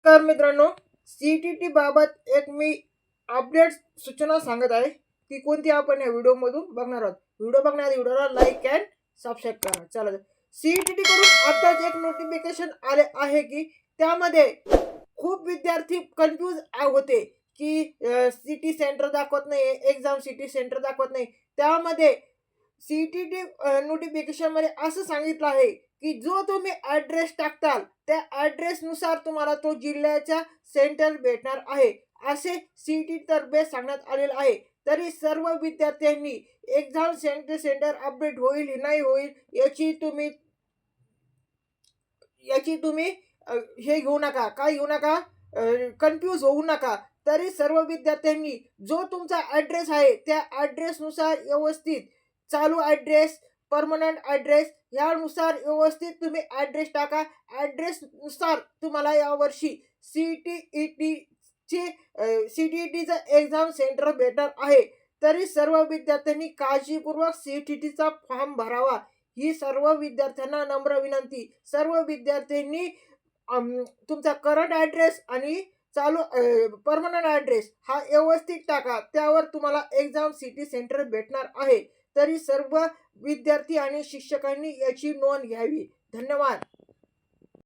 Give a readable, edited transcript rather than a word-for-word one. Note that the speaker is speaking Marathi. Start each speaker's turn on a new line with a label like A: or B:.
A: तर मित्रांनो, CTT बाबत एक मी अपडेट सूचना सांगत आहे. ती कोणती आपण या व्हिडिओमधून बघणार आहोत. व्हिडिओ बघण्याआधी व्हिडिओला लाईक अँड सबस्क्राईब करा. चला CTT कडून आताच एक नोटिफिकेशन आले आहे की त्यामध्ये खूप विद्यार्थी कन्फ्यूज होते की सिटी सेंटर दाखवत नाही, एक्झाम सिटी सेंटर दाखवत नाही. त्यामध्ये CTT नोटिफिकेशनमध्ये असं सांगितलं आहे की जो तुम्ही ॲड्रेस टाकताल त्या ॲड्रेसनुसार तुम्हाला तो जिल्ह्याच्या सेंटर भेटणार आहे, असे CTT तर्फे सांगण्यात आलेलं आहे. तरी सर्व विद्यार्थ्यांनी एक्झाम सेंटर अपडेट होईल नाही होईल याची तुम्ही हे घेऊ नका, काय घेऊ नका, कन्फ्यूज होऊ नका. तरी सर्व विद्यार्थ्यांनी जो तुमचा ॲड्रेस आहे त्या ॲड्रेसनुसार व्यवस्थित चालू ॲड्रेस, पर्मनंट ॲड्रेस यानुसार व्यवस्थित तुम्ही ॲड्रेस टाका. ॲड्रेसनुसार तुम्हाला यावर्षी CTETचे CTETचं एक्झाम सेंटर भेटणार आहे. तरी सर्व विद्यार्थ्यांनी काळजीपूर्वक CTETचा फॉर्म भरावा. ही सर्व विद्यार्थ्यांना नम्र विनंती. सर्व विद्यार्थ्यांनी तुमचा करंट ॲड्रेस आणि चालू पर्मनंट ॲड्रेस हा व्यवस्थित टाका. त्यावर तुम्हाला एक्झाम सिटी सेंटर भेटणार आहे. तरी सर्व विद्यार्थी आणि शिक्षकांनी याची नोंद घ्यावी. धन्यवाद.